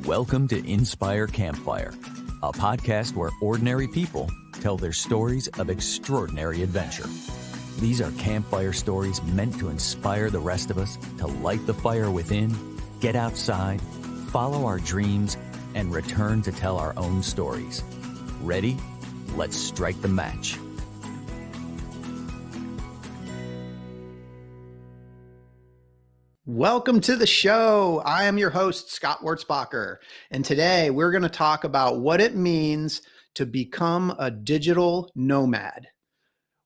Welcome to Inspire Campfire, a podcast where ordinary people tell their stories of extraordinary adventure. These are campfire stories meant to inspire the rest of us to light the fire within, get outside, follow our dreams, and return to tell our own stories. Ready? Let's strike the match. Welcome to the show. I am your host, Scott Wurzbacher, and today we're going to talk about what it means to become a digital nomad.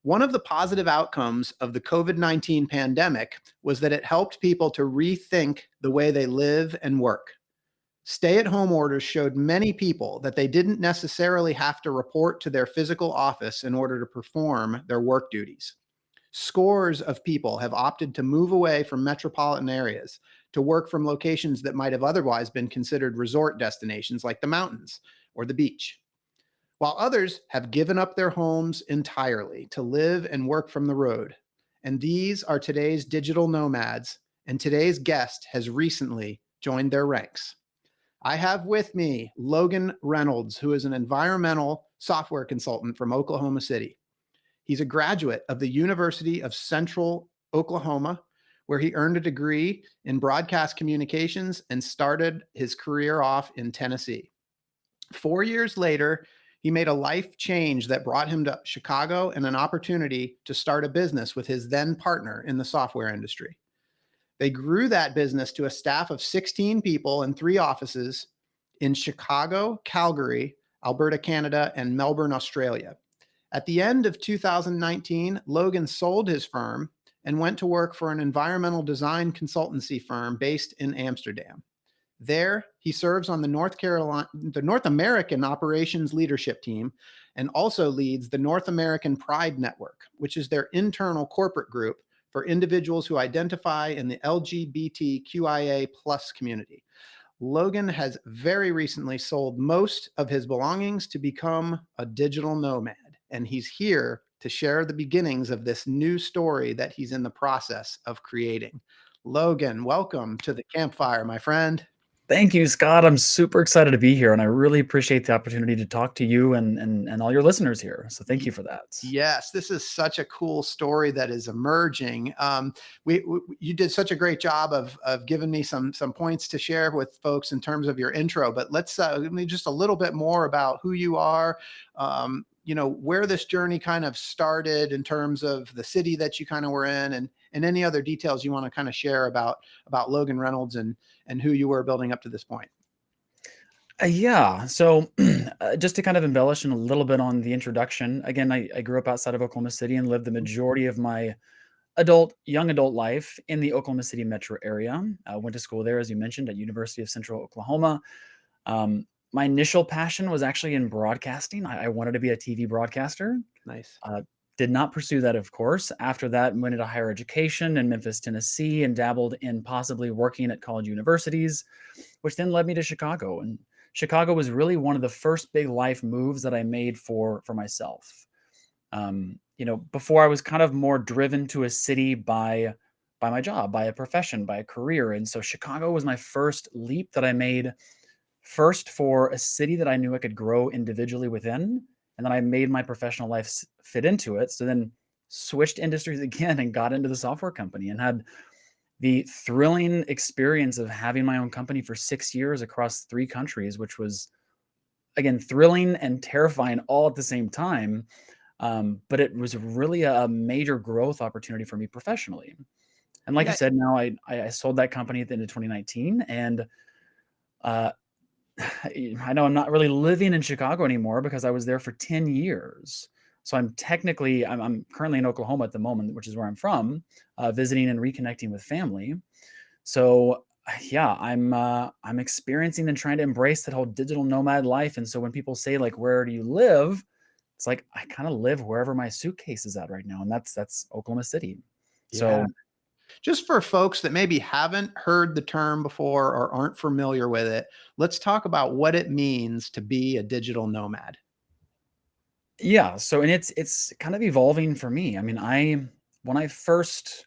One of the positive outcomes of the COVID-19 pandemic was that it helped people to rethink the way they live and work. Stay-at-home orders showed many people that they didn't necessarily have to report to their physical office in order to perform their work duties. Scores of people have opted to move away from metropolitan areas to work from locations that might have otherwise been considered resort destinations like the mountains or the beach, while others have given up their homes entirely to live and work from the road. And these are today's digital nomads, and today's guest has recently joined their ranks. I have with me Logan Reynolds, who is an environmental software consultant from Oklahoma City. He's a graduate of the University of Central Oklahoma, where he earned a degree in broadcast communications and started his career off in Tennessee. 4 years later, he made a life change that brought him to Chicago and an opportunity to start a business with his then partner in the software industry. They grew that business to a staff of 16 people and 3 offices in Chicago, Calgary, Alberta, Canada, and Melbourne, Australia. At the end of 2019, Logan sold his firm and went to work for an environmental design consultancy firm based in Amsterdam. There, he serves on the North American operations leadership team and also leads the North American Pride Network, which is their internal corporate group for individuals who identify in the LGBTQIA+ community. Logan has very recently sold most of his belongings to become a digital nomad, and he's here to share the beginnings of this new story that he's in the process of creating. Logan, welcome to the campfire, my friend. Thank you, Scott. I'm super excited to be here, and I really appreciate the opportunity to talk to you and all your listeners here. So thank you for that. Yes, this is such a cool story that is emerging. You did such a great job of giving me some points to share with folks in terms of your intro, but let's give me just a little bit more about who you are, where this journey kind of started in terms of the city that you kind of were in, and any other details you want to kind of share about Logan Reynolds and who you were building up to this point. So just to kind of embellish a little bit on the introduction, again, I grew up outside of Oklahoma City and lived the majority of my young adult life in the Oklahoma City metro area. I went to school there, as you mentioned, at University of Central Oklahoma. My initial passion was actually in broadcasting. I wanted to be a TV broadcaster. Nice. Did not pursue that, of course. After that, went into higher education in Memphis, Tennessee, and dabbled in possibly working at college universities, which then led me to Chicago. And Chicago was really one of the first big life moves that I made for myself. Before I was kind of more driven to a city by my job, by a profession, by a career. And so Chicago was my first leap that I made, first for a city that I knew I could grow individually within. And then I made my professional life fit into it. So then switched industries again and got into the software company and had the thrilling experience of having my own company for 6 years across 3 countries, which was, again, thrilling and terrifying all at the same time. But it was really a major growth opportunity for me professionally. And like you said, now I sold that company at the end of 2019. And I know I'm not really living in Chicago anymore because I was there for 10 years. So I'm currently in Oklahoma at the moment, which is where I'm from, visiting and reconnecting with family. So I'm experiencing and trying to embrace that whole digital nomad life. And so when people say, like, where do you live? It's like, I kind of live wherever my suitcase is at right now. And that's Oklahoma City. Yeah. So just for folks that maybe haven't heard the term before or aren't familiar with it, let's talk about what it means to be a digital nomad. Yeah. So, and it's kind of evolving for me. I mean, when I first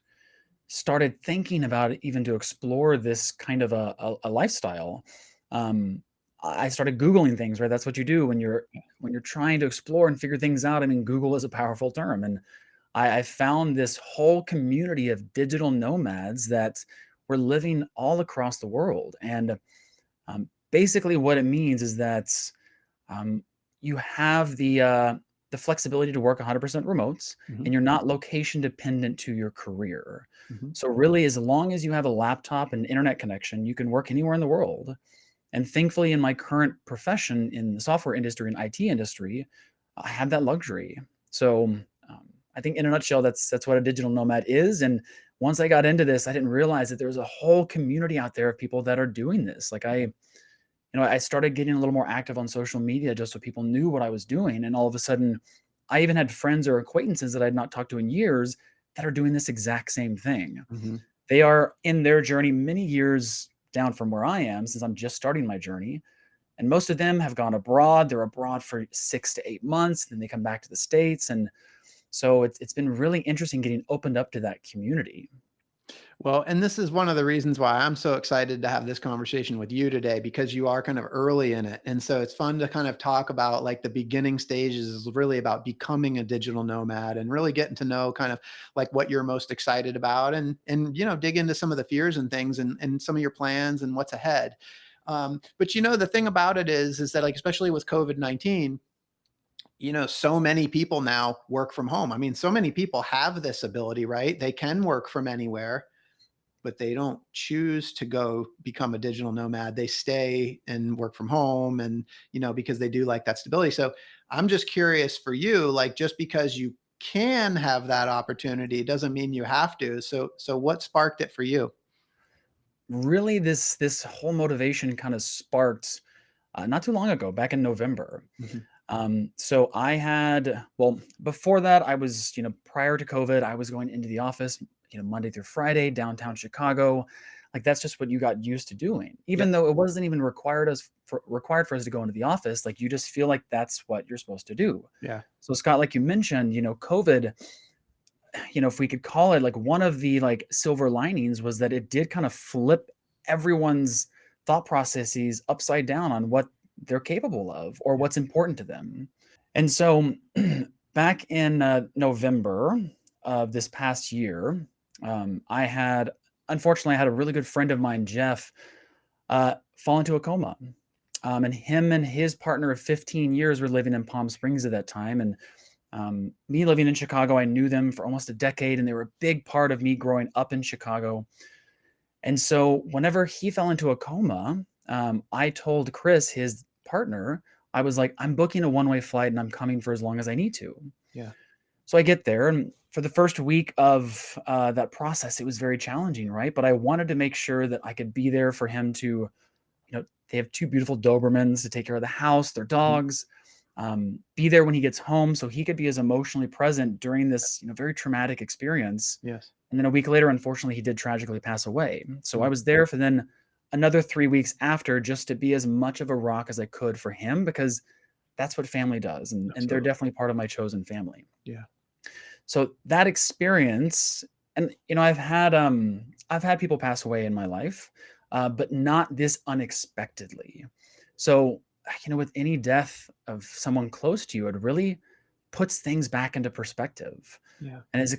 started thinking about it, even to explore this kind of a lifestyle, um, I started Googling things, right? That's what you do when you're trying to explore and figure things out. I mean, Google is a powerful term, and I found this whole community of digital nomads that were living all across the world. And basically, what it means is that um, you have the flexibility to work 100% remote, Mhm. and you're not location dependent to your career. Mhm. So really, as long as you have a laptop and internet connection, you can work anywhere in the world. And thankfully, in my current profession in the software industry and IT industry, I have that luxury. So I think, in a nutshell, that's what a digital nomad is. And once I got into this, I didn't realize that there was a whole community out there of people that are doing this. Like I started getting a little more active on social media just so people knew what I was doing. And all of a sudden, I even had friends or acquaintances that I'd not talked to in years that are doing this exact same thing. Mhm. They are in their journey many years down from where I am, since I'm just starting my journey. And most of them have gone abroad. They're abroad for 6 to 8 months, then they come back to the States. And so it's been really interesting getting opened up to that community. Well, and this is one of the reasons why I'm so excited to have this conversation with you today, because you are kind of early in it. And so it's fun to kind of talk about like the beginning stages is really about becoming a digital nomad and really getting to know kind of like what you're most excited about, and dig into some of the fears and things, and some of your plans and what's ahead. But the thing about it is that, like, especially with COVID-19, so many people now work from home. I mean, so many people have this ability, right? They can work from anywhere, but they don't choose to go become a digital nomad. They stay and work from home, and because they do like that stability. So I'm just curious for you, like, just because you can have that opportunity doesn't mean you have to. So what sparked it for you? Really, this whole motivation kind of sparked not too long ago, back in November. Mhm. So I had, well, before that, I was, prior to COVID, I was going into the office, Monday through Friday, downtown Chicago. Like that's just what you got used to doing, Yep. even though it wasn't even required for us to go into the office. Like you just feel like that's what you're supposed to do. Yeah. So Scott, like you mentioned, COVID, if we could call it, like one of the like silver linings was that it did kind of flip everyone's thought processes upside down on what they're capable of or Yeah. what's important to them. And so back in November of this past year, unfortunately, I had a really good friend of mine, Jeff, fall into a coma. And him and his partner of 15 years were living in Palm Springs at that time. And me living in Chicago, I knew them for almost a decade, and they were a big part of me growing up in Chicago. And so whenever he fell into a coma, I told Chris, his partner, I was like, I'm booking a one-way flight and I'm coming for as long as I need to. Yeah. So I get there, and for the first week of that process, it was very challenging, right? But I wanted to make sure that I could be there for him to, they have two beautiful Dobermans to take care of the house, their Mhm. dogs, be there when he gets home so he could be as emotionally present during this, very traumatic experience. Yes. And then a week later, unfortunately, he did tragically pass away. So I Mm. was there for then another 3 weeks after, just to be as much of a rock as I could for him, because that's what family does. And they're Absolutely. definitely part of my chosen family. Yeah. So that experience, and I've had people pass away in my life, but not this unexpectedly. So with any death of someone close to you, it really puts things back into perspective. Yeah. And as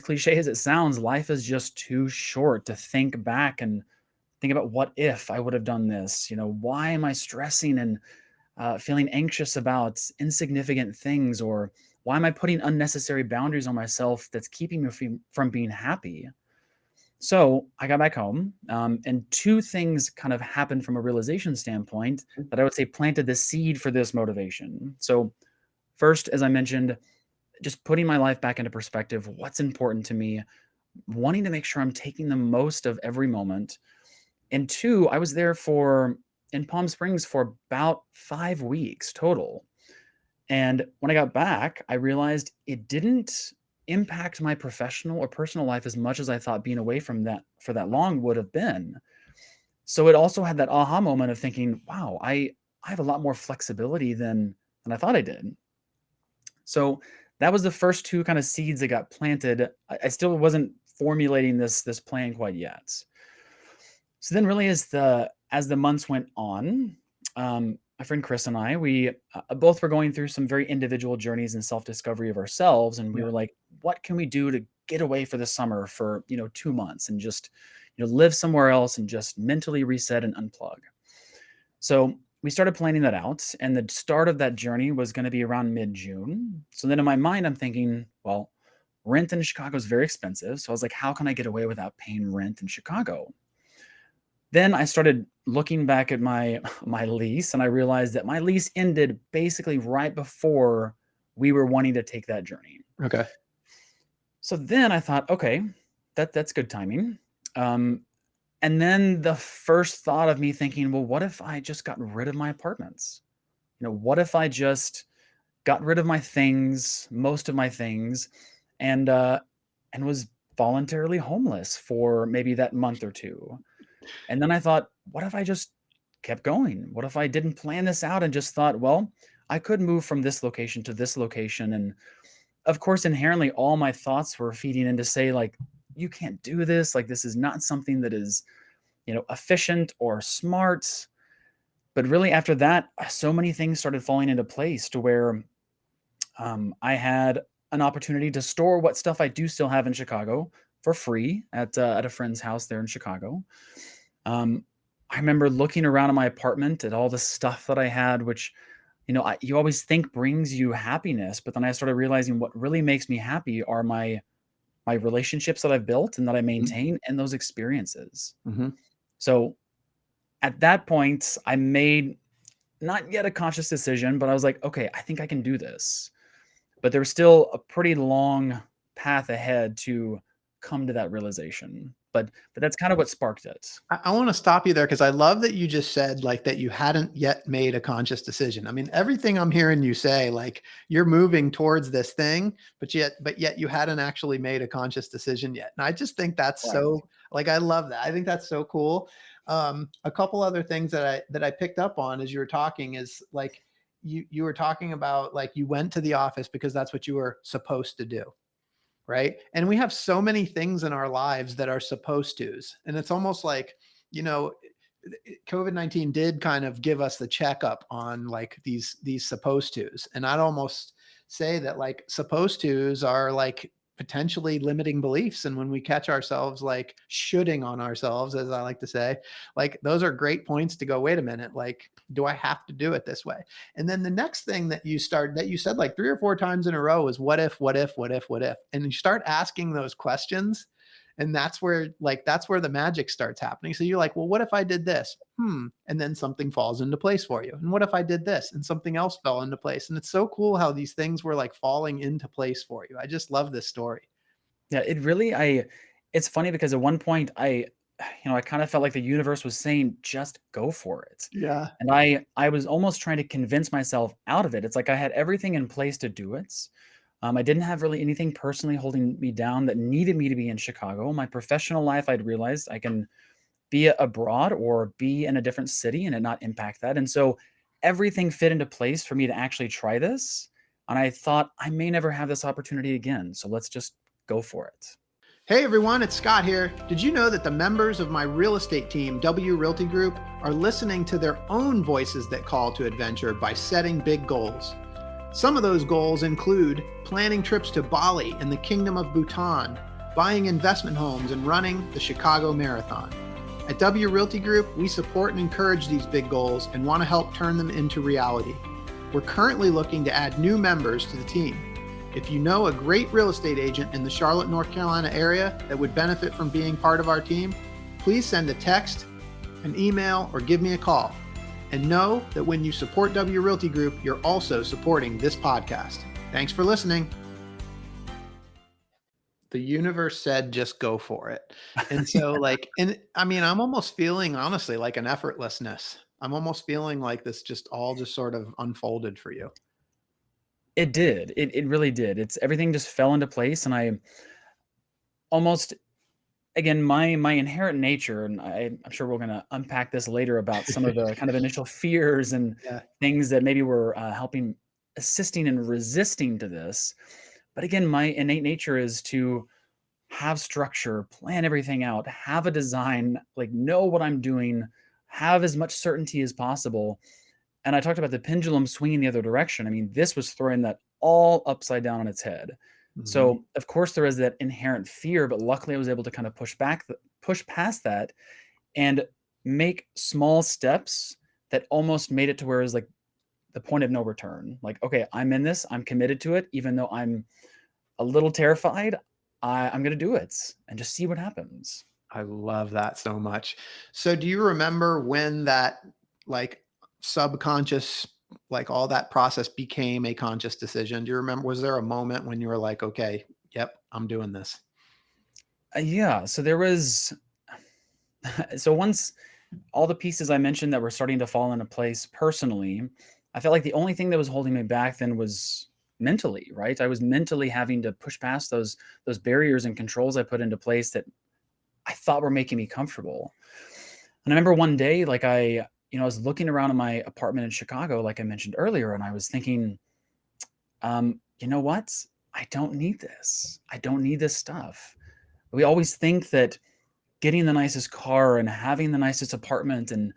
cliche as it sounds, life is just too short to think back and think about what if I would have done this. Why am I stressing and feeling anxious about insignificant things, or why am I putting unnecessary boundaries on myself that's keeping me from being happy? So I got back home, and two things kind of happened from a realization standpoint that I would say planted the seed for this motivation. So first, as I mentioned, just putting my life back into perspective, what's important to me, wanting to make sure I'm taking the most of every moment. And two, I was there in Palm Springs for about 5 weeks total. And when I got back, I realized it didn't impact my professional or personal life as much as I thought being away from that for that long would have been. So it also had that aha moment of thinking, wow, I have a lot more flexibility than I thought I did. So that was the first two kind of seeds that got planted. I still wasn't formulating this plan quite yet. So then really as as the months went on, my friend Chris and I, we both were going through some very individual journeys and self-discovery of ourselves. And we Yeah. were like, what can we do to get away for the summer for, 2 months and just, live somewhere else and just mentally reset and unplug. So we started planning that out. And the start of that journey was going to be around mid-June. So then in my mind, I'm thinking, well, rent in Chicago is very expensive. So I was like, how can I get away without paying rent in Chicago? Then I started looking back at my my lease, and I realized that my lease ended basically right before we were wanting to take that journey. Okay. So then I thought, okay, that's good timing. Um, and then the first thought of me thinking, well, what if I just got rid of my apartments? What if I just got rid of my things, most of my things, and was voluntarily homeless for maybe that month or two? And then I thought, what if I just kept going? What if I didn't plan this out and just thought, well, I could move from this location to this location? And of course, inherently, all my thoughts were feeding in to say, like, you can't do this. Like, this is not something that is, efficient or smart. But really, after that, so many things started falling into place to where I had an opportunity to store what stuff I do still have in Chicago for free at a friend's house there in Chicago. Um, I remember looking around in my apartment at all the stuff that I had, which, you always think brings you happiness, but then I started realizing what really makes me happy are my relationships that I've built and that I maintain and those experiences. Mm-hmm. So at that point, I made not yet a conscious decision, but I was like, okay, I think I can do this. But there was still a pretty long path ahead to come to that realization. But that's kind of what sparked it. I want to stop you there because I love that you just said like that you hadn't yet made a conscious decision. I mean, everything I'm hearing you say, like you're moving towards this thing, but yet you hadn't actually made a conscious decision yet. And I just think that's Right. so like I love that. I think that's so cool. A couple other things that I picked up on as you were talking is like you were talking about like you went to the office because that's what you were supposed to do. Right. And we have so many things in our lives that are supposed to's. And it's almost like, you know, COVID-19 did kind of give us the checkup on like these supposed to's. And I'd almost say that like supposed to's are like potentially limiting beliefs. And when we catch ourselves like shooting on ourselves, as I like to say, like those are great points to go, wait a minute, like, do I have to do it this way? And then the next thing that you said like 3 or 4 times in a row is what if, what if, what if, what if? And you start asking those questions. And that's where the magic starts happening. So you're like, well, what if I did this? And then something falls into place for you. And what if I did this and something else fell into place? And it's so cool how these things were like falling into place for you. I just love this story. Yeah, it's funny because at one point I kind of felt like the universe was saying, just go for it. Yeah. And I was almost trying to convince myself out of it. It's like I had everything in place to do it. I didn't have really anything personally holding me down that needed me to be in Chicago. My professional life, I'd realized I can be abroad or be in a different city and it not impact that. And so everything fit into place for me to actually try this. And I thought I may never have this opportunity again. So let's just go for it. Hey everyone, it's Scott here. Did you know that the members of my real estate team, W Realty Group, are listening to their own voices that call to adventure by setting big goals? Some of those goals include planning trips to Bali and the Kingdom of Bhutan, buying investment homes, and running the Chicago Marathon. At W Realty Group, we support and encourage these big goals and want to help turn them into reality. We're currently looking to add new members to the team. If you know a great real estate agent in the Charlotte, North Carolina area that would benefit from being part of our team, please send a text, an email, or give me a call. And know that when you support W Realty Group, you're also supporting this podcast. Thanks for listening. The universe said, just go for it. And so like, and I mean, I'm almost feeling honestly like an effortlessness. I'm almost feeling like this just all just sort of unfolded for you. It did. It really did. It's everything just fell into place. And I almost, again, my inherent nature, and I'm sure we're going to unpack this later about some of the kind of initial fears and Yeah. things that maybe were assisting and resisting to this. But again, my innate nature is to have structure, plan everything out, have a design, like know what I'm doing, have as much certainty as possible. And I talked about the pendulum swinging the other direction. I mean, this was throwing that all upside down on its head. Hmm. So, of course, there is that inherent fear, but luckily I was able to kind of push past that and make small steps that almost made it to where it was like the point of no return. Like, okay, I'm in this, I'm committed to it, even though I'm a little terrified. I'm going to do it and just see what happens. I love that so much. So do you remember when that like subconscious, like all that process became a conscious decision? Do you remember, was there a moment when you were like, okay, yep, I'm doing this? Yeah. So there was, so once all the pieces I mentioned that were starting to fall into place personally, I felt like the only thing that was holding me back then was mentally, right? I was mentally having to push past those barriers and controls I put into place that I thought were making me comfortable. And I remember one day, like I was looking around in my apartment in Chicago, like I mentioned earlier, and I was thinking, you know what? I don't need this. I don't need this stuff. We always think that getting the nicest car and having the nicest apartment and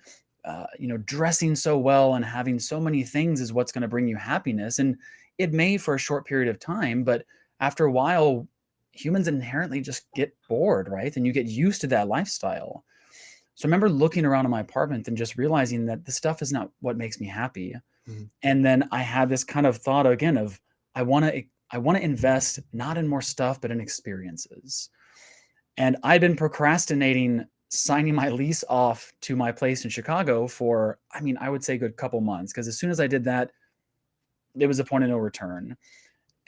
dressing so well and having so many things is what's going to bring you happiness. And it may for a short period of time, but after a while, humans inherently just get bored, right? And you get used to that lifestyle. So I remember looking around in my apartment and just realizing that the stuff is not what makes me happy. Mhm. And then I had this kind of thought again of I want to invest not in more stuff, but in experiences. And I'd been procrastinating signing my lease off to my place in Chicago for, I mean, I would say a good couple months, because as soon as I did that, it was a point of no return.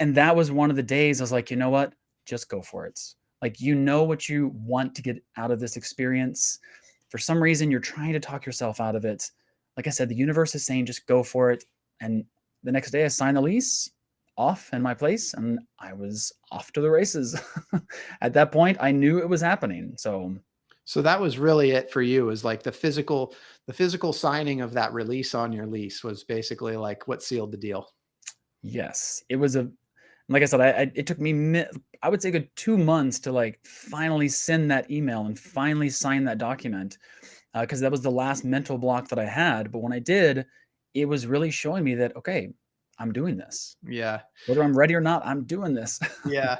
And that was one of the days I was like, you know what? Just go for it. Like, you know what you want to get out of this experience. For some reason, you're trying to talk yourself out of it. Like I said, the universe is saying, just go for it. And the next day I signed the lease off in my place and I was off to the races. At that point, I knew it was happening. So So that was really it for you, is like the physical signing of that release on your lease was basically like what sealed the deal. yes, it was like I said, it took me, I would say, good 2 months to like finally send that email and finally sign that document, because that was the last mental block that I had. But when I did, it was really showing me that, okay, I'm doing this. Yeah. Whether I'm ready or not, I'm doing this. Yeah.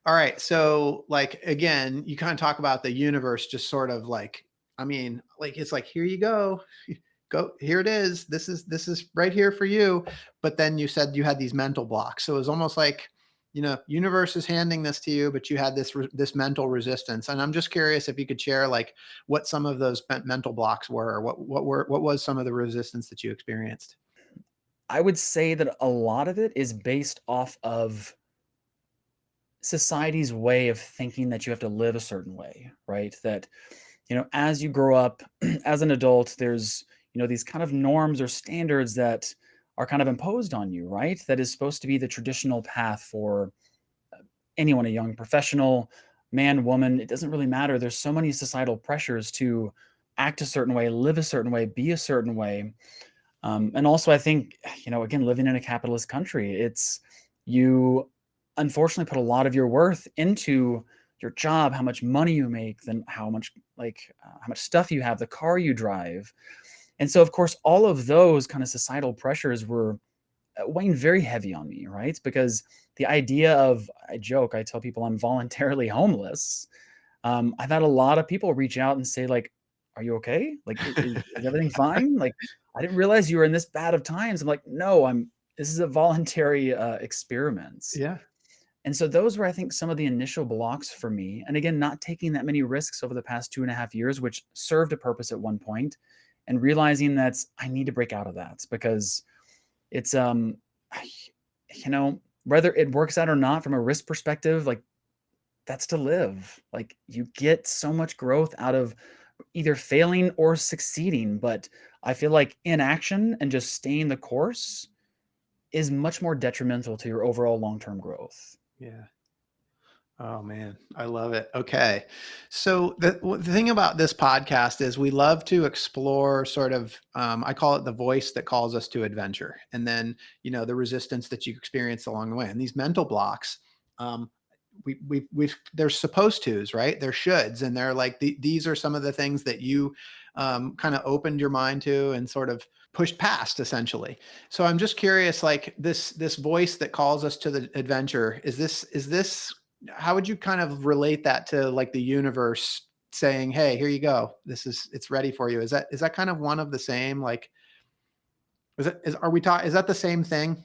All right. So like again, you kind of talk about the universe just sort of like, I mean, like it's like, here you go. Go, here it is. This is right here for you. But then you said you had these mental blocks. So it was almost like, universe is handing this to you, but you had this mental resistance. And I'm just curious if you could share like what some of those mental blocks were, or what was some of the resistance that you experienced? I would say that a lot of it is based off of society's way of thinking that you have to live a certain way, right? That, as you grow up as an adult, there's, these kind of norms or standards that are kind of imposed on you, right? That is supposed to be the traditional path for anyone, a young professional, man, woman, it doesn't really matter. There's so many societal pressures to act a certain way, live a certain way, be a certain way. And also, I think, again, living in a capitalist country, it's you unfortunately put a lot of your worth into your job, how much money you make, then how much stuff you have, the car you drive. And so, of course, all of those kind of societal pressures were weighing very heavy on me, right? Because the idea of, I joke, I tell people I'm voluntarily homeless. I've had a lot of people reach out and say, like, "Are you okay? Like, is everything fine? Like, I didn't realize you were in this bad of times." I'm like, "No, this is a voluntary experiment." Yeah. And so those were, I think, some of the initial blocks for me. And again, not taking that many risks over the past 2.5 years, which served a purpose at one point, and realizing that I need to break out of that because it's whether it works out or not from a risk perspective, like, that's to live. Like, you get so much growth out of either failing or succeeding, but I feel like inaction and just staying the course is much more detrimental to your overall long-term growth. Yeah. Oh man, I love it. Okay. So the thing about this podcast is we love to explore sort of, I call it the voice that calls us to adventure. And then, the resistance that you experience along the way and these mental blocks. Um, there's supposed to's, right? There shoulds, and they're like these are some of the things that you kind of opened your mind to and sort of pushed past, essentially. So I'm just curious, like this voice that calls us to the adventure, is this how would you kind of relate that to like the universe saying, hey, here you go, it's ready for you? Is that kind of one of the same, like, is that the same thing?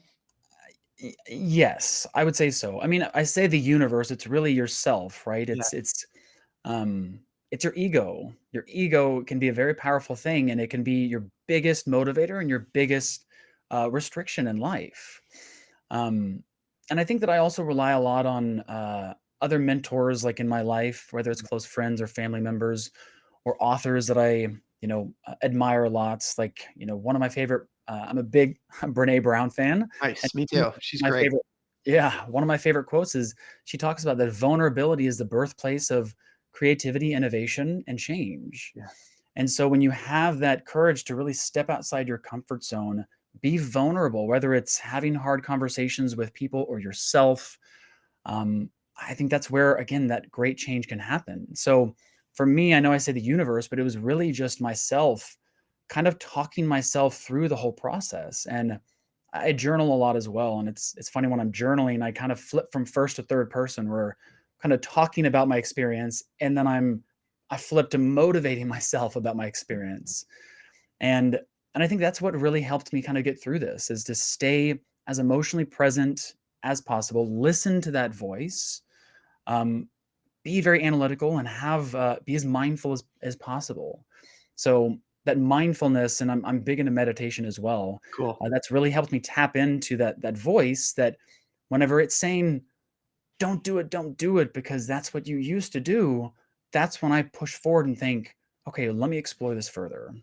Yes, I would say so. I mean, I say the universe, it's really yourself, right? Yeah. Um, it's your ego. Your ego can be a very powerful thing, and it can be your biggest motivator and your biggest restriction in life. Um, and I think that I also rely a lot on other mentors, like in my life, whether it's close friends or family members or authors that I, admire a lot. Like, one of my favorite, I'm a big Brene Brown fan. And Nice. Me one of too. She's my great. favorite, yeah, one of my favorite quotes is she talks about that vulnerability is the birthplace of creativity, innovation, and change. Yeah. And so when you have that courage to really step outside your comfort zone, be vulnerable, whether it's having hard conversations with people or yourself, I think that's where, again, that great change can happen. So for me, I know I say the universe, but it was really just myself kind of talking myself through the whole process. And I journal a lot as well. And it's funny when I'm journaling, I kind of flip from first to third person where kind of talking about my experience. And then I flip to motivating myself about my experience. And I think that's what really helped me kind of get through this is to stay as emotionally present as possible, listen to that voice, um, be very analytical and have be as mindful as possible. So that mindfulness, and I'm big into meditation as well. Cool. That's really helped me tap into that voice that whenever it's saying, don't do it because that's what you used to do. That's when I push forward and think, okay, let me explore this further.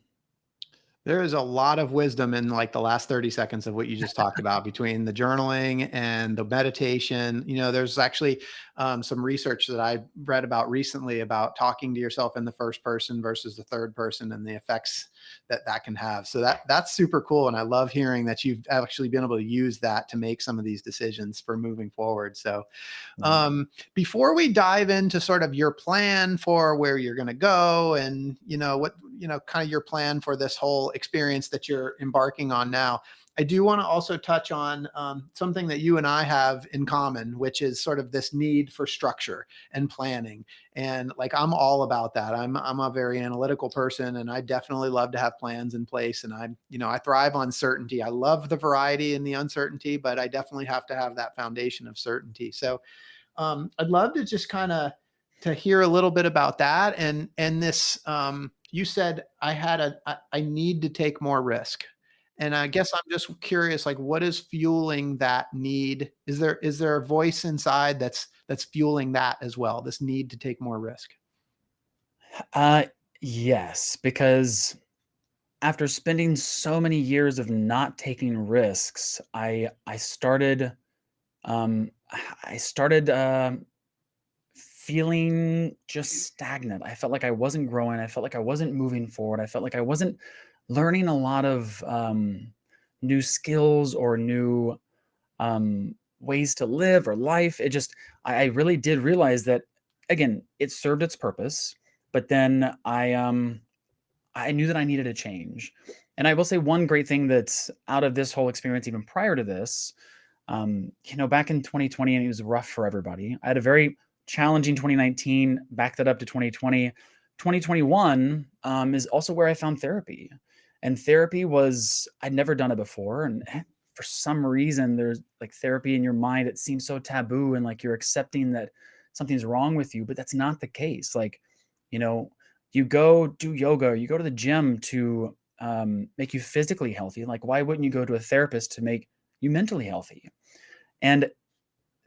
There is a lot of wisdom in like the last 30 seconds of what you just talked about between the journaling and the meditation. There's actually some research that I read about recently about talking to yourself in the first person versus the third person and the effects that can have. So that's super cool. And I love hearing that you've actually been able to use that to make some of these decisions for moving forward. So Mhm. before we dive into sort of your plan for where you're going to go and what kind of your plan for this whole experience that you're embarking on now, I do want to also touch on something that you and I have in common, which is sort of this need for structure and planning. And like, I'm all about that. I'm a very analytical person, and I definitely love to have plans in place. And I thrive on certainty. I love the variety and the uncertainty, but I definitely have to have that foundation of certainty. So I'd love to just kind of to hear a little bit about that. And this, you said I need to take more risk. And I guess I'm just curious, like, what is fueling that need? Is there a voice inside that's fueling that as well? This need to take more risk. Uh, yes, because after spending so many years of not taking risks, I started um, I started feeling just stagnant. I felt like I wasn't growing. I felt like I wasn't moving forward. I felt like I wasn't learning a lot of new skills or new ways to live or life. I really did realize that again, it served its purpose, but then I knew that I needed a change. And I will say one great thing that's out of this whole experience, even prior to this, back in 2020, and it was rough for everybody. I had a very challenging 2019, back that up to 2020. 2021 is also where I found therapy. And therapy was, I'd never done it before. And for some reason, there's like therapy in your mind, it seems so taboo and like you're accepting that something's wrong with you, but that's not the case. Like, you know, you go do yoga, you go to the gym to make you physically healthy. Like, why wouldn't you go to a therapist to make you mentally healthy? And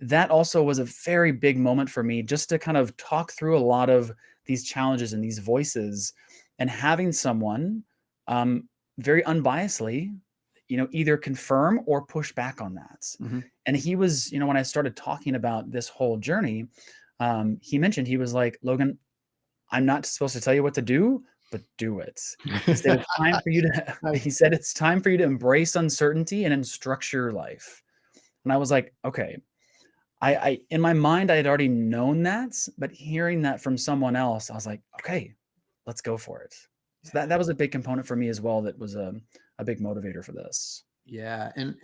that also was a very big moment for me just to kind of talk through a lot of these challenges and these voices and having someone um, very unbiasedly, either confirm or push back on that. Mhm. And he was, when I started talking about this whole journey, he mentioned, he was like, Logan, I'm not supposed to tell you what to do, but do it. He said, it's time for you to, Nice. he said, it's time for you to embrace uncertainty and then structure your life. And I was like, okay, I in my mind, I had already known that, but hearing that from someone else, I was like, okay, let's go for it. So that was a big component for me as well. That was a big motivator for this. Yeah, and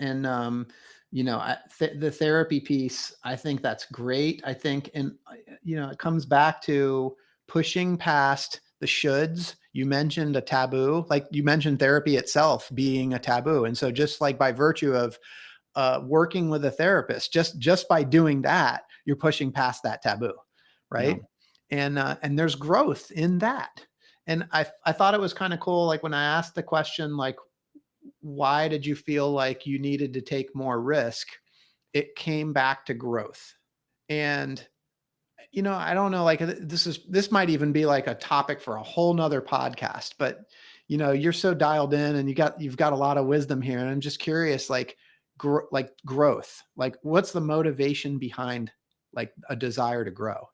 you know, the therapy piece, I think that's great. I think, and you know, it comes back to pushing past the shoulds. You mentioned a taboo, like you mentioned therapy itself being a taboo, and so just like by virtue of working with a therapist, just by doing that, you're pushing past that taboo, Yeah. right? And there's growth in that. And I thought it was kind of cool, like when I asked the question, like why did you feel like you needed to take more risk? It came back to growth. And, you know, I don't know, like this might even be like a topic for a whole nother podcast, but you know, you're so dialed in and you've got a lot of wisdom here. And I'm just curious, like, like growth, like what's the motivation behind like a desire to grow?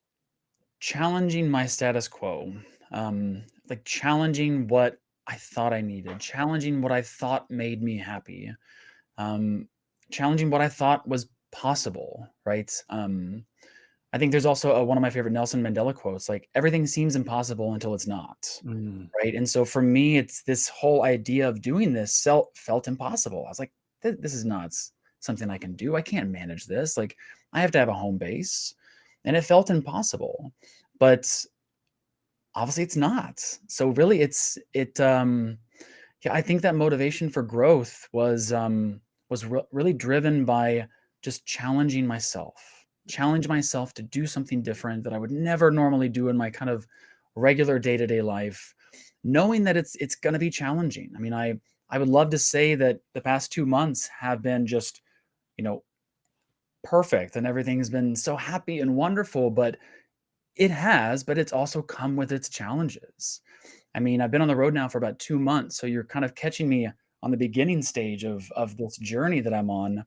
Challenging my status quo, like challenging what I thought I needed, challenging what I thought made me happy, um, challenging what I thought was possible, right? I think there's also one of my favorite Nelson Mandela quotes, like everything seems impossible until it's not, Mm, right? And so for me, it's this whole idea of doing this felt impossible. I was like, this is not something I can do. I can't manage this. Like I have to have a home base, and it felt impossible. But obviously it's not. So really yeah, I think that motivation for growth was really driven by just challenge myself to do something different that I would never normally do in my kind of regular day-to-day life, knowing that it's going to be challenging. I mean, I would love to say that the past 2 months have been just, you know, perfect and everything's been so happy and wonderful, but it has, but it's also come with its challenges. I mean, I've been on the road now for about 2 months, so you're kind of catching me on the beginning stage of this journey that I'm on,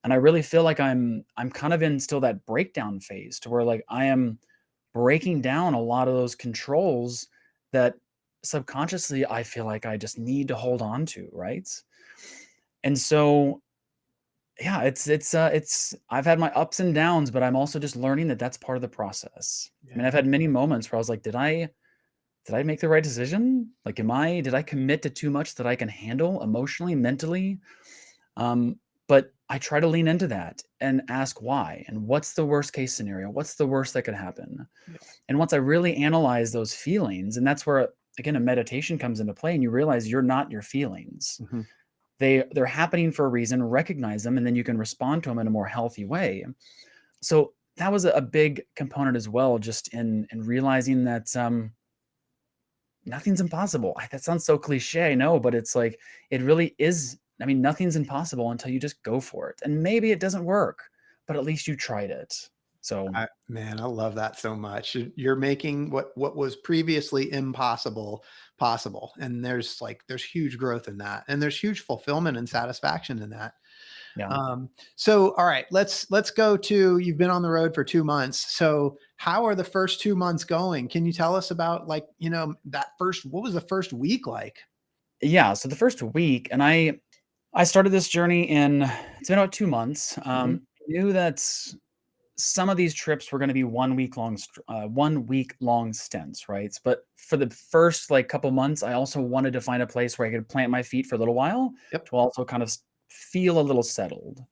and I really feel like I'm kind of in still that breakdown phase to where, like, I am breaking down a lot of those controls that subconsciously I feel like I just need to hold on to, right? And so, yeah, it's I've had my ups and downs, but I'm also just learning that that's part of the process. I mean, yeah. I've had many moments where I was like, did I make the right decision? Like, did I commit to too much that I can handle emotionally, mentally? But I try to lean into that and ask why and what's the worst case scenario? What's the worst that could happen? Yeah. And once I really analyze those feelings, and that's where again a meditation comes into play, and you realize you're not your feelings. Mhm. They're happening for a reason, recognize them, and then you can respond to them in a more healthy way. So that was a big component as well, just in realizing that nothing's impossible. That sounds so cliche, I know, but it's like it really is. I mean, nothing's impossible until you just go for it. And maybe it doesn't work, but at least you tried it. So Man, I love that so much. You're making what was previously impossible possible, and there's huge growth in that, and there's huge fulfillment and satisfaction in that. yeah. So all right, let's go to, you've been on the road for 2 months. So how are the first 2 months going? Can you tell us about, like, you know, what was the first week like? Yeah. So the first week, and I started this journey in it's been about 2 months. Mhm. Knew that some of these trips were going to be 1 week long, 1 week long stints, right? But for the first like couple months, I also wanted to find a place where I could plant my feet for a little while Yep. to also kind of feel a little settled.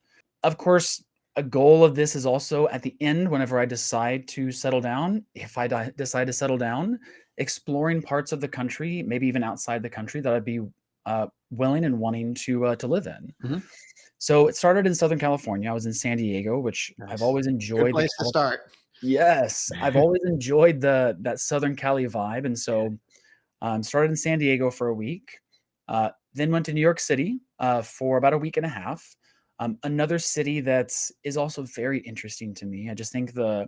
Of course, a goal of this is also at the end, whenever I decide to settle down, if I decide to settle down, exploring parts of the country, maybe even outside the country that I'd be willing and wanting to live in. Mhm. So it started in Southern California. I was in San Diego, which I've Nice. always Good enjoyed place to start. Yes, I've always enjoyed that Southern Cali vibe, and so, started in San Diego for a week, then went to New York City, for about a week and a half. Another city that is also very interesting to me. I just think the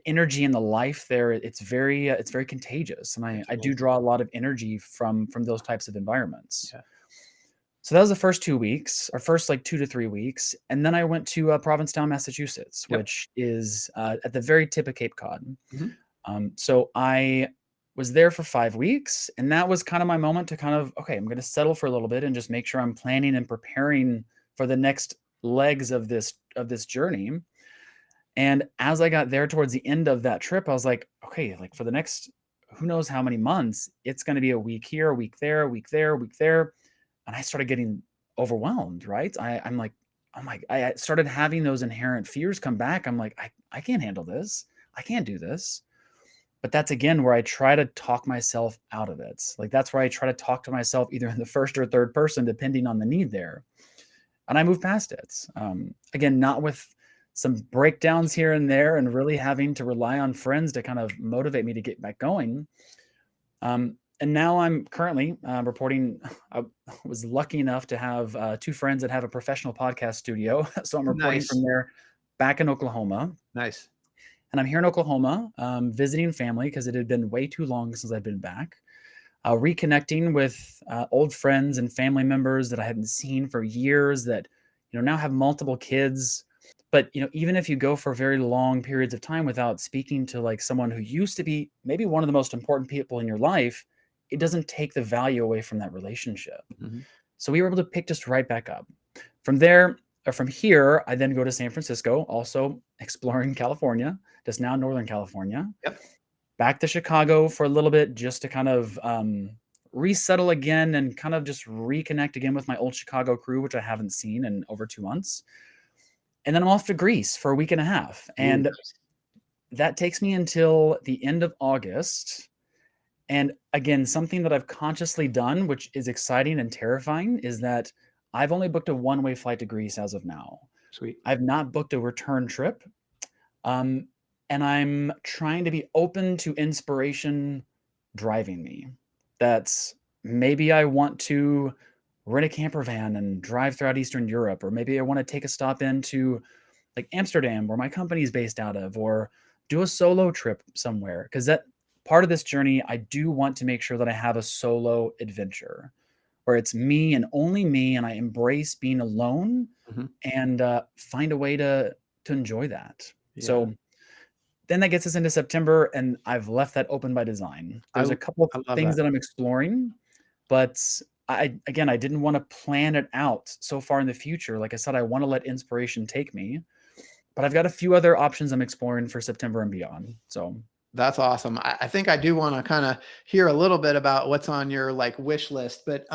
energy and the life there, it's very contagious, and I It do is. draw a lot of energy from those types of environments. Yeah. So that was the first 2 weeks, or first, like, 2 to 3 weeks, and then I went to, Provincetown, Massachusetts, Yep. which is, at the very tip of Cape Cod. Mhm. So I was there for 5 weeks, and that was kind of my moment to kind of, "Okay, I'm gonna settle for a little bit and just make sure I'm planning and preparing for the next legs of this journey." And as I got there towards the end of that trip, I was like, okay, like for the next who knows how many months, it's going to be a week here, a week there, a week there, a week there. And I started getting overwhelmed, right? I'm like, oh my, I started having those inherent fears come back. I'm like, I can't handle this. I can't do this. But that's again where I try to talk myself out of it. Like that's where I try to talk to myself either in the first or third person, depending on the need there. And I move past it. Again, not with some breakdowns here and there and really having to rely on friends to kind of motivate me to get back going. And now I'm currently reporting. I was lucky enough to have two friends that have a professional podcast studio. So I'm reporting Nice. from there back in Oklahoma. Nice. And I'm here in Oklahoma visiting family because it had been way too long since I'd been back. Reconnecting with old friends and family members that I hadn't seen for years that, now have multiple kids. But, even if you go for very long periods of time without speaking to like someone who used to be maybe one of the most important people in your life, it doesn't take the value away from that relationship. Mm-hmm. So we were able to pick just right back up. From there, or from here, I then go to San Francisco, also exploring California, just now Northern California. Yep. Back to Chicago for a little bit just to kind of resettle again and kind of just reconnect again with my old Chicago crew, which I haven't seen in over 2 months. And then I'm off to Greece for a week and a half. And that takes me until the end of August. And again, something that I've consciously done, which is exciting and terrifying, is that I've only booked a one-way flight to Greece as of now. Sweet. I've not booked a return trip. And I'm trying to be open to inspiration driving me. That's maybe I want to rent a camper van and drive throughout Eastern Europe, or maybe I want to take a stop into like Amsterdam, where my company is based out of, or do a solo trip somewhere. Because that part of this journey, I do want to make sure that I have a solo adventure where it's me and only me, and I embrace being alone and find a way to enjoy that. Yeah. So then that gets us into September, and I've left that open by design. There's a couple I of love things that. that I'm exploring, but I didn't want to plan it out so far in the future. Like I said, I want to let inspiration take me, but I've got a few other options I'm exploring for September and beyond. So That's awesome. I think I do want to kind of hear a little bit about what's on your like wish list, but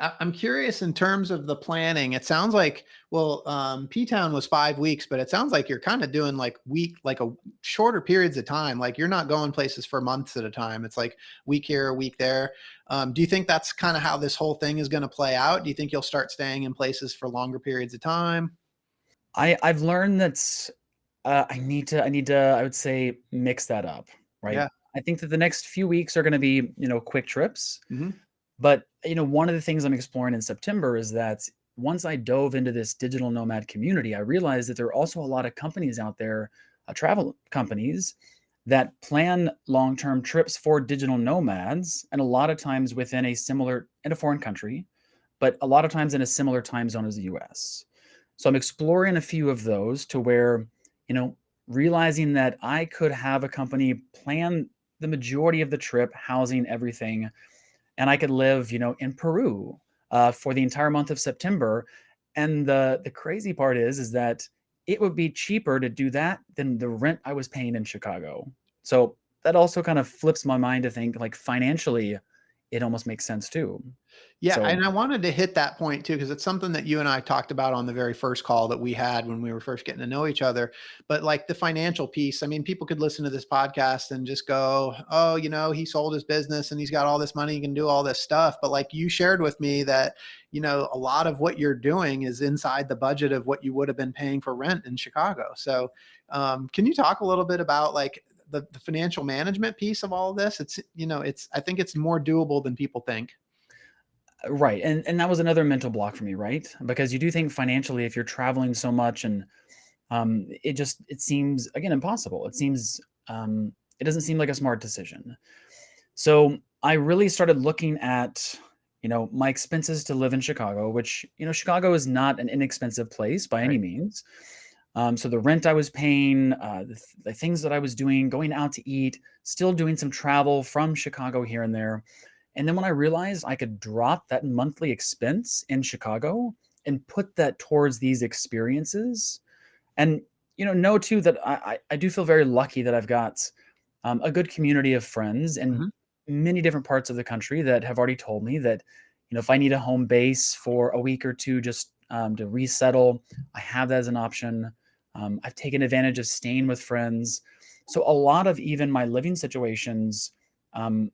I'm curious in terms of the planning. It sounds like, well, P-Town was 5 weeks, but it sounds like you're kind of doing like a shorter periods of time. Like you're not going places for months at a time. It's like week here, a week there. Do you think that's kind of how this whole thing is going to play out? Do you think you'll start staying in places for longer periods of time? I've learned that I need to, I would say, mix that up, right? Yeah. I think that the next few weeks are going to be, quick trips. Mm-hmm. But, one of the things I'm exploring in September is that once I dove into this digital nomad community, I realized that there are also a lot of companies out there, travel companies that plan long-term trips for digital nomads, and a lot of times within in a foreign country, but a lot of times in a similar time zone as the US. So I'm exploring a few of those to where, realizing that I could have a company plan the majority of the trip, housing, everything, and I could live, in Peru for the entire month of September. And the crazy part is that it would be cheaper to do that than the rent I was paying in Chicago. So that also kind of flips my mind to think like financially, it almost makes sense too. Yeah, So and I wanted to hit that point too, because it's something that you and I talked about on the very first call that we had when we were first getting to know each other. But like the financial piece, I mean, people could listen to this podcast and just go, oh, he sold his business and he's got all this money, he can do all this stuff. But like you shared with me that, a lot of what you're doing is inside the budget of what you would have been paying for rent in Chicago. So can you talk a little bit about like the financial management piece of all of this? I think it's more doable than people think. right. And that was another mental block for me, right? Because you do think financially, if you're traveling so much and it seems again impossible. It doesn't seem like a smart decision. So I really started looking at, my expenses to live in Chicago, which, Chicago is not an inexpensive place by any Right. means. So the rent I was paying, the things that I was doing, going out to eat, still doing some travel from Chicago here and there. And then when I realized I could drop that monthly expense in Chicago and put that towards these experiences, and know too that I do feel very lucky that I've got a good community of friends in Mhm. many different parts of the country that have already told me that, if I need a home base for a week or two just to resettle, I have that as an option. I've taken advantage of staying with friends. So a lot of even my living situations, um,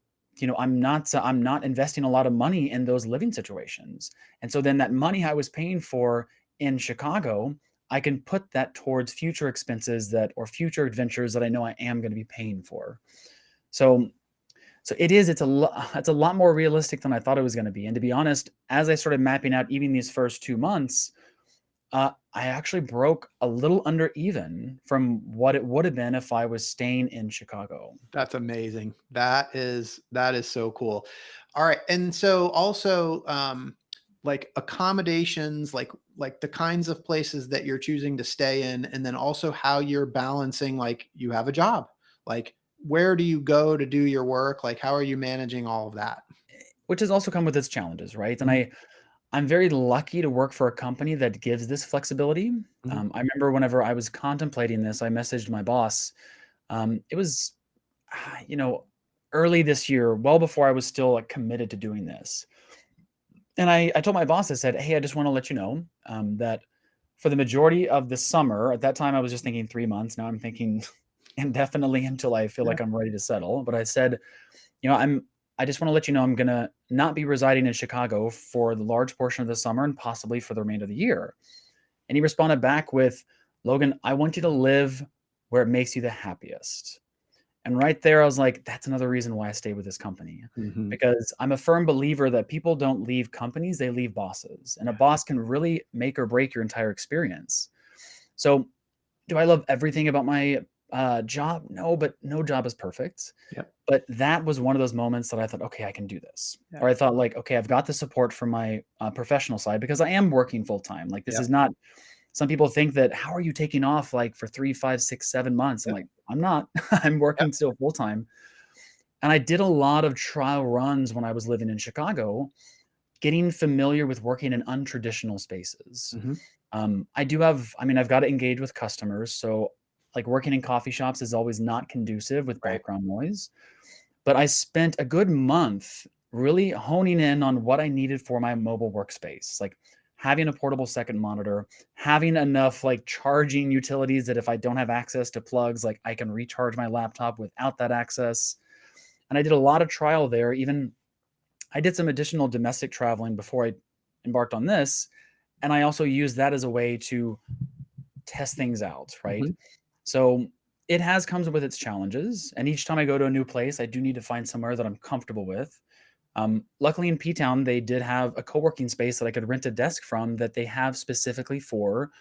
I'm not investing a lot of money in those living situations. And so then that money I was paying for in Chicago, I can put that towards future expenses or future adventures that I know I am going to be paying for. So it's a lot more realistic than I thought it was going to be. And to be honest, as I started mapping out even these first 2 months, I actually broke a little under even from what it would have been if I was staying in Chicago. That's amazing. That is so cool. All right. And so also like accommodations, like the kinds of places that you're choosing to stay in, and then also how you're balancing, like you have a job. Like where do you go to do your work? Like how are you managing all of that? Which has also come with its challenges, right? And Mhm, I'm very lucky to work for a company that gives this flexibility. mhm. I remember whenever I was contemplating this, I messaged my boss. It was, you know, early this year, well before I was still like committed to doing this. And I told my boss, I said, "Hey, I just want to let you know that for the majority of the summer, at that time I was just thinking 3 months. Now I'm thinking indefinitely until I feel Yeah. like I'm ready to settle." But I said, I just want to let you know I'm gonna not be residing in Chicago for the large portion of the summer and possibly for the remainder of the year. And he responded back with, "Logan, I want you to live where it makes you the happiest." And right there, I was like, that's another reason why I stay with this company. Mhm. Because I'm a firm believer that people don't leave companies, they leave bosses. And a Yeah. boss can really make or break your entire experience. So, do I love everything about my job? No, but no job is perfect. Yep. But that was one of those moments that I thought, okay, I can do this. Yeah. Or I thought, like, okay, I've got the support from my professional side because I am working full time. Like, this Yep. is not, some people think that, how are you taking off like for 3, 5, 6, 7 months? I'm Yep. like, I'm not, I'm Yep. working still full time. And I did a lot of trial runs when I was living in Chicago, getting familiar with working in untraditional spaces. Mhm. I've got to engage with customers. So, like working in coffee shops is always not conducive with Right. background noise. But I spent a good month really honing in on what I needed for my mobile workspace, like having a portable second monitor, having enough like charging utilities that if I don't have access to plugs, like I can recharge my laptop without that access. And I did a lot of trial there. Even I did some additional domestic traveling before I embarked on this. And I also used that as a way to test things out, right? Mhm. So it has comes with its challenges. And each time I go to a new place, I do need to find somewhere that I'm comfortable with. Luckily in P Town, they did have a co working space that I could rent a desk from that they have specifically for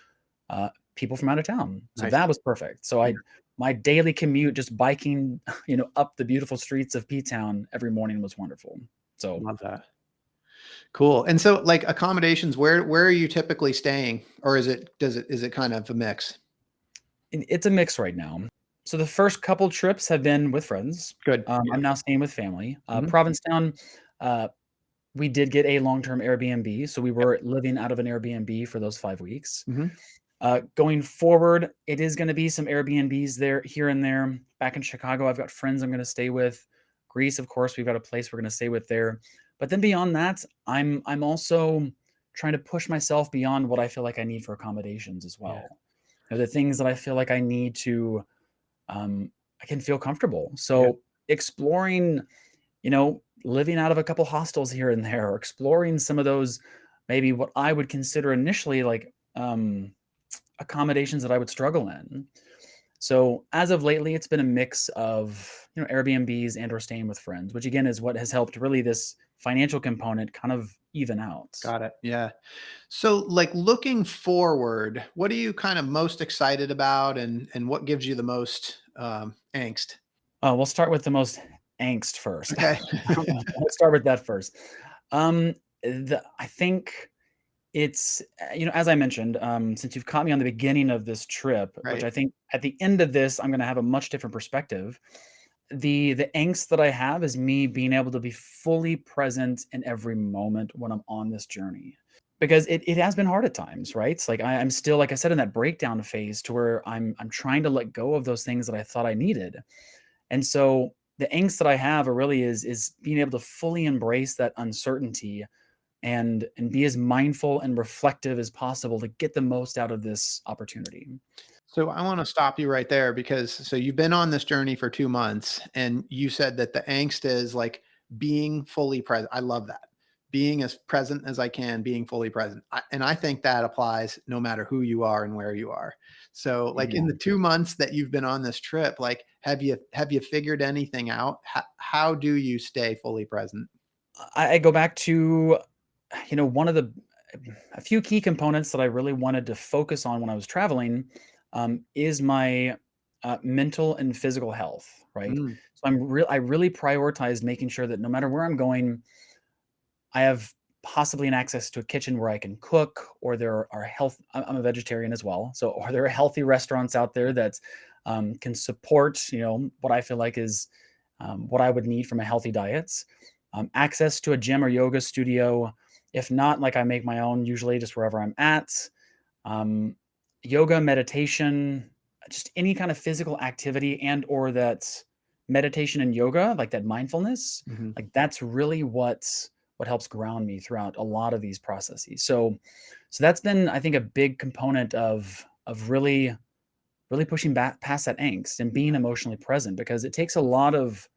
people from out of town. So Nice. that was perfect. So Yeah. my daily commute, just biking, up the beautiful streets of P Town every morning was wonderful. So Love that. Cool. And so like accommodations, where are you typically staying? Or is it kind of a mix? it's a mix right now. So the first couple trips have been with friends. Good. Yeah. I'm now staying with family. Mhm. Provincetown, uh, we did get a long-term Airbnb, so we Yep. were living out of an Airbnb for those 5 weeks. Mhm. Going forward, it is going to be some Airbnbs there, here and there. Back in Chicago, I've got friends I'm going to stay with. Greece, of course, we've got a place we're going to stay with there. But then beyond that, I'm also trying to push myself beyond what I feel like I need for accommodations as Yeah. well. The things that I feel like I need to, I can feel comfortable. Yeah. So exploring, living out of a couple hostels here and there, or exploring some of those, maybe what I would consider initially like accommodations that I would struggle in. So as of lately, it's been a mix of Airbnbs and or staying with friends, which again is what has helped really this financial component kind of even out. Got it. Yeah. So like looking forward, what are you kind of most excited about, and what gives you the most angst? We'll start with the most angst first. Okay. We'll start with that first. Um, I think it's as I mentioned, since you've caught me on the beginning of this trip, which Right. I think at the end of this I'm going to have a much different perspective. The angst that I have is me being able to be fully present in every moment when I'm on this journey. because it has been hard at times, right? It's like I'm still, like I said, in that breakdown phase to where I'm trying to let go of those things that I thought I needed. And so the angst that I have are really is being able to fully embrace that uncertainty and be as mindful and reflective as possible to get the most out of this opportunity. So I want to stop you right there because so you've been on this journey for 2 months and you said that the angst is like being fully present. I love that. Being as present as I can, being fully present. And I think that applies no matter who you are and where you are. So like in Yeah. the 2 months that you've been on this trip, like have you figured anything out? How do you stay fully present? I go back to, one of the a few key components that I really wanted to focus on when I was traveling, is my mental and physical health, right? Mm, So I really prioritized making sure that no matter where I'm going, I have possibly an access to a kitchen where I can cook, or there are health. I'm a vegetarian as well, so are there healthy restaurants out there that can support, what I feel like is what I would need from a healthy diet. Access to a gym or yoga studio. If not, like I make my own usually just wherever I'm at. Um, Yoga, meditation, just any kind of physical activity and or that meditation and yoga, like that mindfulness, mhm. like that's really what helps ground me throughout a lot of these processes. So that's been, I think, a big component of really pushing back past that angst and being emotionally present, because it takes a lot of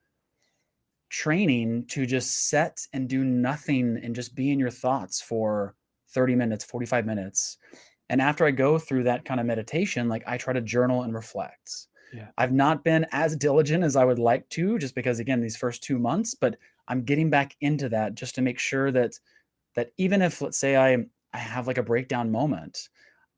training to just set and do nothing and just be in your thoughts for 30 minutes, 45 minutes. And after I go through that kind of meditation, like I try to journal and reflect. Yeah. I've not been as diligent as I would like to, just because again, these first 2 months, but I'm getting back into that just to make sure that even if, let's say, I have like a breakdown moment,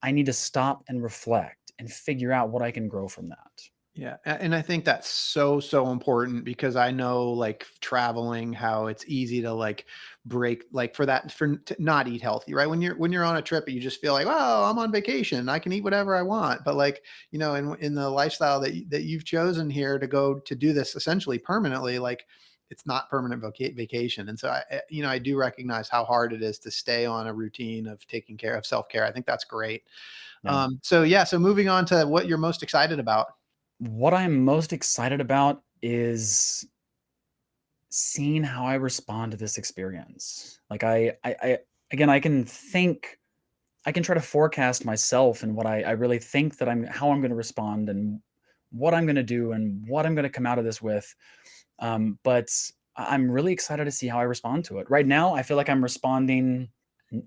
I need to stop and reflect and figure out what I can grow from that. Yeah, and I think that's so important because I know like traveling how it's easy to like break like for that for to not eat healthy, right? When you're on a trip you just feel like, "Oh, I'm on vacation. I can eat whatever I want." But like, in the lifestyle that you've chosen here to go to do this essentially permanently, like it's not permanent vacation. And so I do recognize how hard it is to stay on a routine of taking care of self-care. I think that's great. Yeah. So yeah, so moving on to what you're most excited about. What I'm most excited about is seeing how I respond to this experience. Like I again, I can try to forecast myself and what I really think that how I'm going to respond and what I'm going to do and what I'm going to come out of this with. But I'm really excited to see how I respond to it. Right now, I feel like I'm responding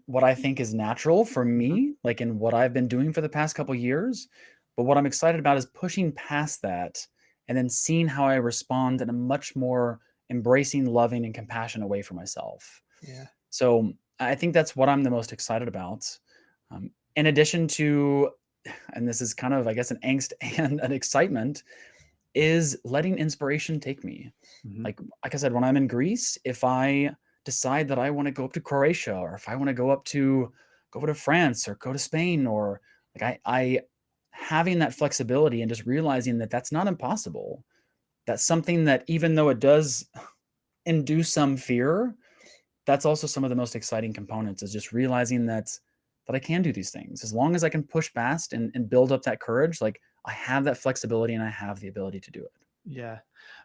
what I think is natural for Mhm. me, like in what I've been doing for the past couple years. But what I'm excited about is pushing past that and then seeing how I respond in a much more embracing, loving, and compassionate way for myself. Yeah. So I think that's what I'm the most excited about. In addition to, and this is kind of, I guess, an angst and an excitement, is letting inspiration take me. Mhm. Like I said, when I'm in Greece, if I decide that I want to go up to Croatia, or if I want to go to France or go to Spain, or like I having that flexibility and just realizing that that's not impossible. That's something that, even though it does induce some fear, that's also some of the most exciting components, is just realizing that I can do these things as long as I can push past and build up that courage. Like I have that flexibility and I have the ability to do it. Yeah.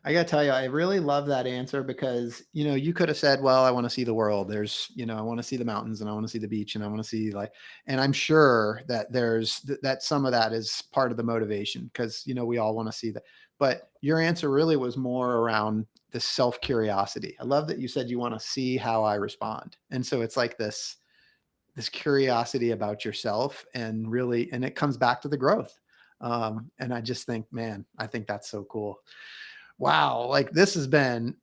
I gotta tell you, I really love that answer because, you could have said, well, I want to see the world. I want to see the mountains and I want to see the beach and I want to see like, and I'm sure that that some of that is part of the motivation because, we all want to see that. But your answer really was more around the self curiosity. I love that you said you want to see how I respond. And so it's like this curiosity about yourself and really, and it comes back to the growth. And I just think, man, I think that's so cool. Wow, like this has been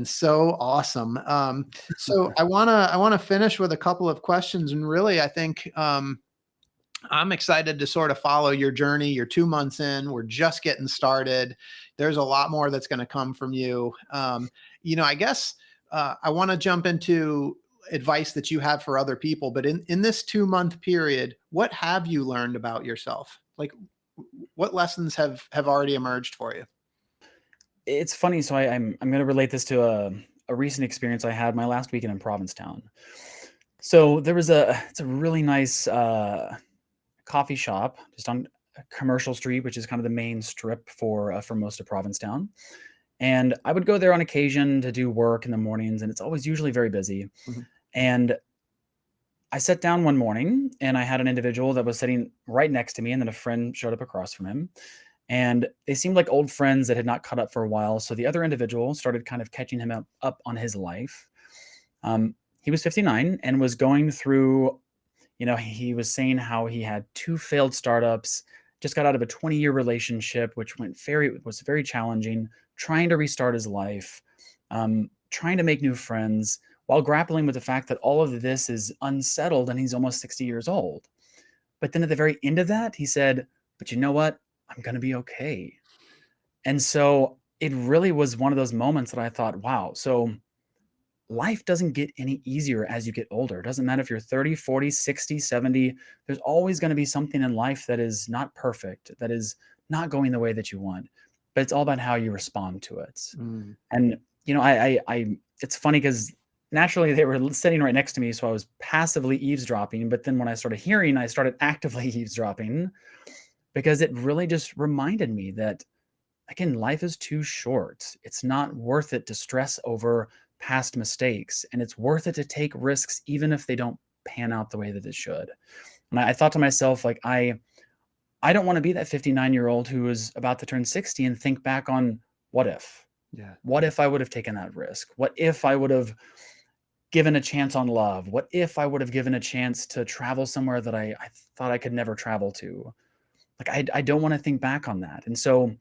so awesome. So I wanna finish with a couple of questions, and really, I think I'm excited to sort of follow your journey. You're 2 months in. We're just getting started. There's a lot more that's going to come from you. I guess I want to jump into advice that you have for other people. But in this 2 month period, what have you learned about yourself? Like, what lessons have already emerged for you? It's funny. So I'm going to relate this to a recent experience I had my last weekend in Provincetown. So there was it's a really nice coffee shop just on Commercial Street, which is kind of the main strip for most of Provincetown. And I would go there on occasion to do work in the mornings, and it's always usually very busy. Mhm. And I sat down one morning and I had an individual that was sitting right next to me, and then a friend showed up across from him. And they seemed like old friends that had not caught up for a while. So the other individual started kind of catching him up on his life. He was 59 and was going through, he was saying how he had two failed startups, just got out of a 20-year relationship, which was very challenging, trying to restart his life, trying to make new friends while grappling with the fact that all of this is unsettled and he's almost 60 years old. But then at the very end of that, he said, "But you know what? I'm going to be okay." And so it really was one of those moments that I thought, wow, so life doesn't get any easier as you get older. It doesn't matter if you're 30, 40, 60, 70. There's always going to be something in life that is not perfect, that is not going the way that you want. But it's all about how you respond to it. Mm. And it's funny because naturally they were sitting right next to me, so I was passively eavesdropping. But then when I started hearing, I started actively eavesdropping because it really just reminded me that, again, life is too short. It's not worth it to stress over past mistakes, and it's worth it to take risks even if they don't pan out the way that it should. And I thought to myself, like, I don't want to be that 59-year-old who is about to turn 60 and think back on what if. Yeah. What if I would have taken that risk? What if I would have given a chance on love? What if I would have given a chance to travel somewhere that I thought I could never travel to? Like, I don't want to think back on that. And so,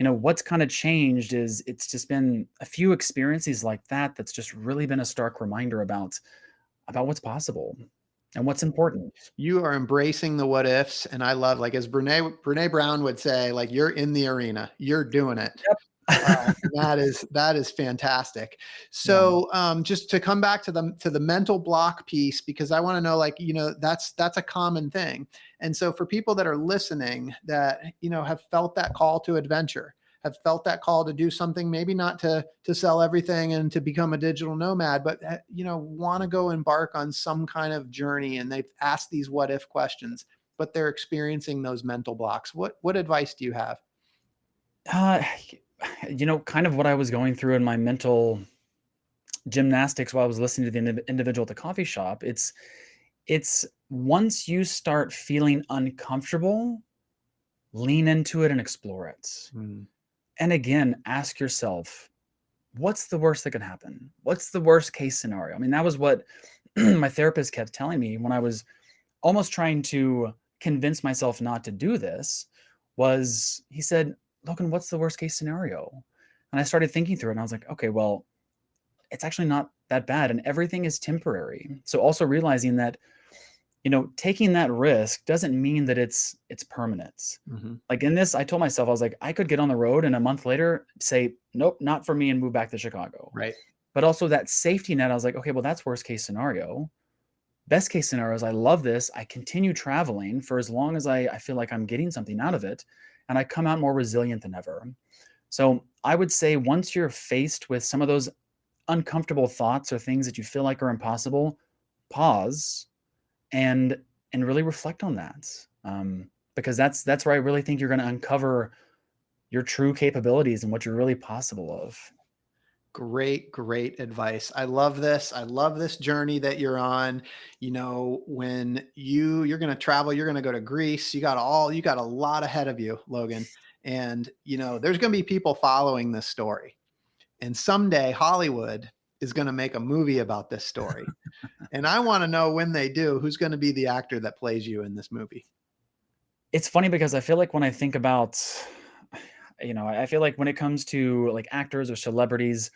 what's kind of changed is it's just been a few experiences like that that's just really been a stark reminder about what's possible and what's important. You are embracing the what ifs, and I love, like, as Brene Brown would say, like, you're in the arena, you're doing it. That is fantastic. Yeah. So, just to come back to the mental block piece, because I want to know, like, that's a common thing. And so for people that are listening that, have felt that call to adventure, have felt that call to do something, maybe not to sell everything and to become a digital nomad, but want to go embark on some kind of journey, and they've asked these what if questions, but they're experiencing those mental blocks. What advice do you have? Uh, kind of what I was going through in my mental gymnastics while I was listening to the individual at the coffee shop. It's once you start feeling uncomfortable, lean into it and explore it. Mm. And again, ask yourself, what's the worst that can happen? What's the worst case scenario? I mean, that was what my therapist kept telling me when I was almost trying to convince myself not to do this. Was he said, "Logan, what's the worst case scenario?" And I started thinking through it, and I was like, okay, well, it's actually not that bad, and everything is temporary. So also realizing that, taking that risk doesn't mean that it's permanent. Mm-hmm. Like in this, I told myself, I was like, I could get on the road and a month later say, nope, not for me, and move back to Chicago. Right. But also that safety net, I was like, okay, well, that's worst case scenario. Best case scenario is I love this. I continue traveling for as long as I feel like I'm getting something out of it, and I come out more resilient than ever. So I would say once you're faced with some of those uncomfortable thoughts or things that you feel like are impossible, pause and really reflect on that, because that's where I really think you're going to uncover your true capabilities and what you're really possible of. Great advice. I love this. I love this journey that you're on. When you're going to travel, you're going to go to Greece. You got a lot ahead of you, Logan. And there's going to be people following this story. And someday Hollywood is going to make a movie about this story. And I want to know, when they do, who's going to be the actor that plays you in this movie. It's funny because I feel like when I think about, I feel like when it comes to like actors or celebrities,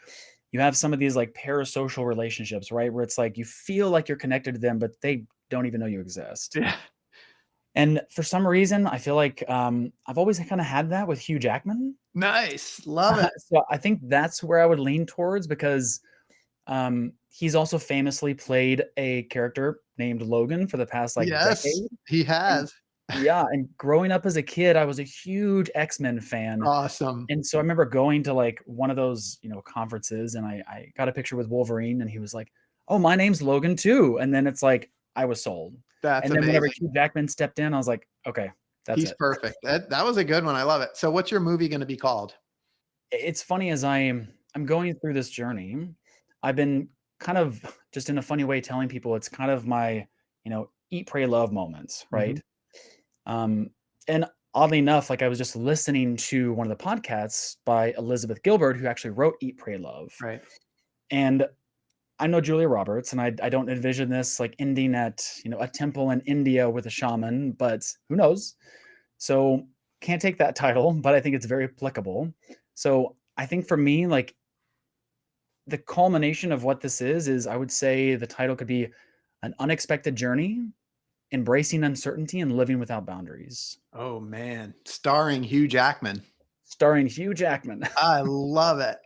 you have some of these like parasocial relationships, right? Where it's like you feel like you're connected to them, but they don't even know you exist. Yeah. And for some reason, I feel like I've always kind of had that with Hugh Jackman. Nice. Love it. So I think that's where I would lean towards, because he's also famously played a character named Logan for the past like Yes, decade. he has. Yeah, and growing up as a kid, I was a huge X-Men fan. Awesome. And so I remember going to like one of those, conferences, and I got a picture with Wolverine, and he was like, oh, my name's Logan too. And then it's like, I was sold. That's And then whenever amazing. Hugh Jackman stepped in, I was like, okay, that's He's it. perfect. That was a good one. I love it. So what's your movie going to be called? It's funny as I'm going through this journey, I've been kind of just in a funny way telling people it's kind of my, eat, pray, love moments, Mhm. right? Um, and oddly enough, like I was just listening to one of the podcasts by Elizabeth Gilbert, who actually wrote Eat, Pray, Love. Right. And I know Julia Roberts, and I don't envision this like ending at, a temple in India with a shaman, but who knows? So can't take that title, but I think it's very applicable. So I think for me, like the culmination of what this is I would say the title could be An Unexpected Journey, Embracing Uncertainty and Living Without Boundaries, Oh man, starring Hugh Jackman. starring Hugh Jackman. I love it.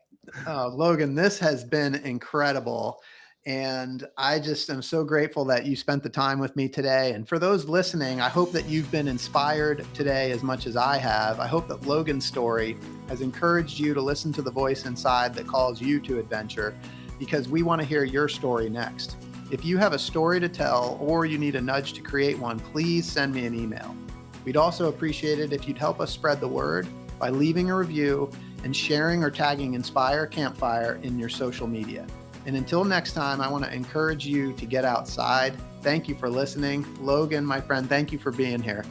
Logan, this has been incredible. And I just am so grateful that you spent the time with me today. And for those listening, I hope that you've been inspired today as much as I have. I hope that Logan's story has encouraged you to listen to the voice inside that calls you to adventure, because we want to hear your story next. If you have a story to tell or you need a nudge to create one, please send me an email. We'd also appreciate it if you'd help us spread the word by leaving a review and sharing or tagging Inspire Campfire in your social media. And until next time, I want to encourage you to get outside. Thank you for listening. Logan, my friend, thank you for being here.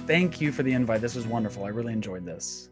Thank you for the invite. This was wonderful. I really enjoyed this.